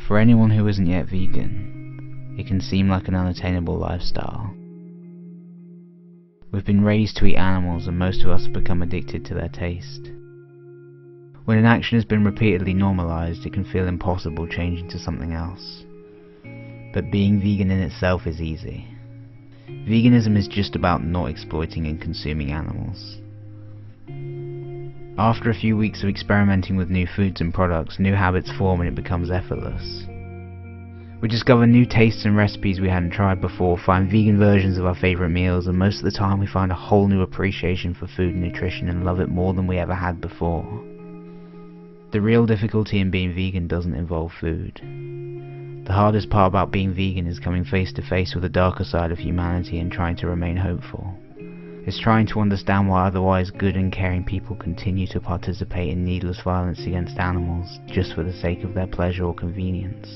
For anyone who isn't yet vegan, it can seem like an unattainable lifestyle. We've been raised to eat animals, and most of us have become addicted to their taste. When an action has been repeatedly normalized, it can feel impossible changing to something else. But being vegan in itself is easy. Veganism is just about not exploiting and consuming animals. After a few weeks of experimenting with new foods and products, new habits form and it becomes effortless. We discover new tastes and recipes we hadn't tried before, find vegan versions of our favourite meals, and most of the time we find a whole new appreciation for food and nutrition and love it more than we ever had before. The real difficulty in being vegan doesn't involve food. The hardest part about being vegan is coming face to face with the darker side of humanity and trying to remain hopeful. It's trying to understand why otherwise good and caring people continue to participate in needless violence against animals just for the sake of their pleasure or convenience.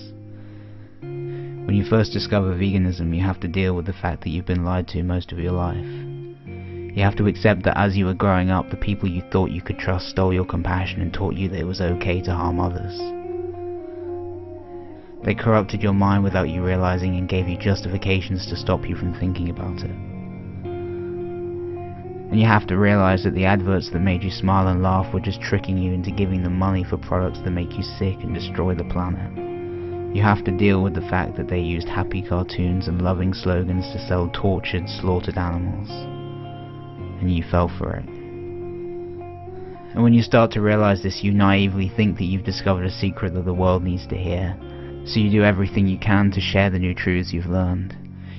When you first discover veganism, you have to deal with the fact that you've been lied to most of your life. You have to accept that as you were growing up, the people you thought you could trust stole your compassion and taught you that it was okay to harm others. They corrupted your mind without you realizing and gave you justifications to stop you from thinking about it. And you have to realize that the adverts that made you smile and laugh were just tricking you into giving them money for products that make you sick and destroy the planet. You have to deal with the fact that they used happy cartoons and loving slogans to sell tortured, slaughtered animals. And you fell for it. And when you start to realize this, you naively think that you've discovered a secret that the world needs to hear. So you do everything you can to share the new truths you've learned.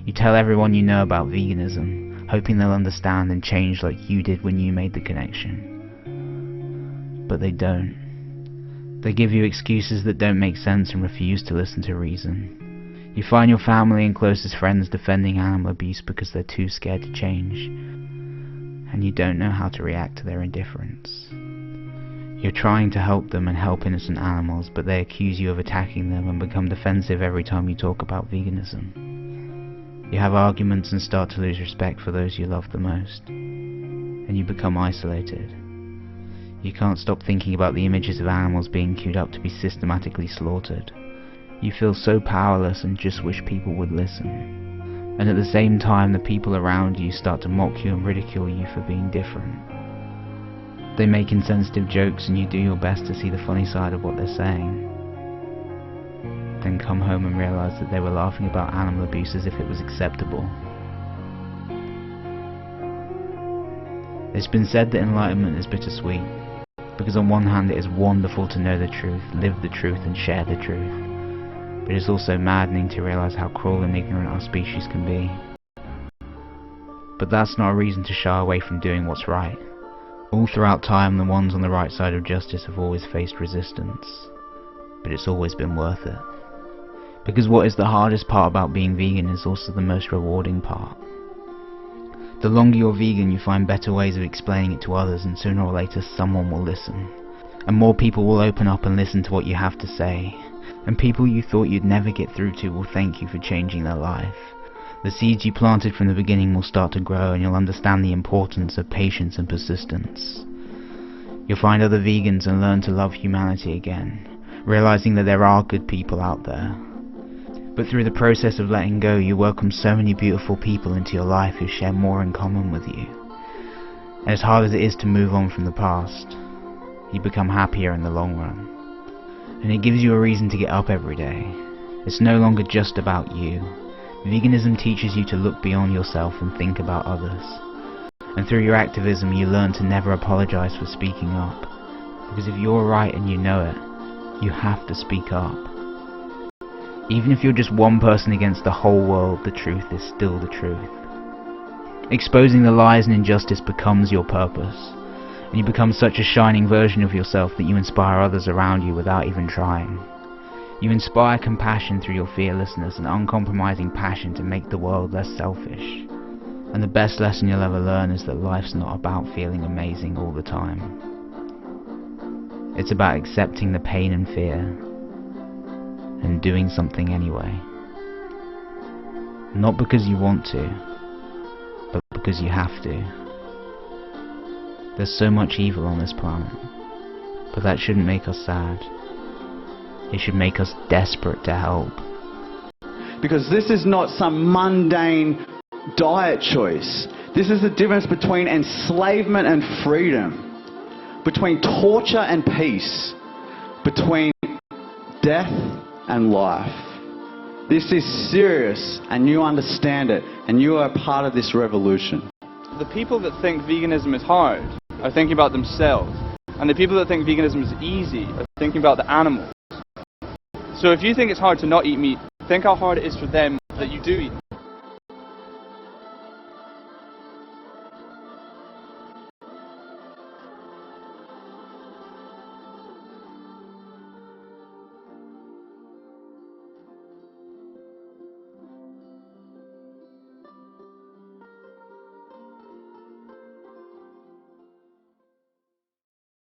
You tell everyone you know about veganism, hoping they'll understand and change like you did when you made the connection. But they don't. They give you excuses that don't make sense and refuse to listen to reason. You find your family and closest friends defending animal abuse because they're too scared to change. And you don't know how to react to their indifference. You're trying to help them and help innocent animals, but they accuse you of attacking them and become defensive every time you talk about veganism. You have arguments and start to lose respect for those you love the most. And you become isolated. You can't stop thinking about the images of animals being queued up to be systematically slaughtered. You feel so powerless and just wish people would listen. And at the same time, the people around you start to mock you and ridicule you for being different. They make insensitive jokes and you do your best to see the funny side of what they're saying. Then come home and realize that they were laughing about animal abuse as if it was acceptable. It's been said that enlightenment is bittersweet, because on one hand it is wonderful to know the truth, live the truth and share the truth, but it's also maddening to realize how cruel and ignorant our species can be. But that's not a reason to shy away from doing what's right. All throughout time, the ones on the right side of justice have always faced resistance, but it's always been worth it. Because what is the hardest part about being vegan is also the most rewarding part. The longer you're vegan, you find better ways of explaining it to others, and sooner or later someone will listen. And more people will open up and listen to what you have to say. And people you thought you'd never get through to will thank you for changing their life. The seeds you planted from the beginning will start to grow, and you'll understand the importance of patience and persistence. You'll find other vegans and learn to love humanity again, realizing that there are good people out there. But through the process of letting go, you welcome so many beautiful people into your life who share more in common with you. And as hard as it is to move on from the past, you become happier in the long run. And it gives you a reason to get up every day. It's no longer just about you. Veganism teaches you to look beyond yourself and think about others. And through your activism, you learn to never apologize for speaking up. Because if you're right and you know it, you have to speak up. Even if you're just one person against the whole world, the truth is still the truth. Exposing the lies and injustice becomes your purpose, and you become such a shining version of yourself that you inspire others around you without even trying. You inspire compassion through your fearlessness and uncompromising passion to make the world less selfish. And the best lesson you'll ever learn is that life's not about feeling amazing all the time. It's about accepting the pain and fear, and doing something anyway. Not because you want to, but because you have to. There's so much evil on this planet, but that shouldn't make us sad. It should make us desperate to help. Because this is not some mundane diet choice. This is the difference between enslavement and freedom, between torture and peace, between death and life. This is serious, and you understand it, and you are a part of this revolution. The people that think veganism is hard are thinking about themselves, and the people that think veganism is easy are thinking about the animals. So if you think it's hard to not eat meat, think how hard it is for them that you do eat.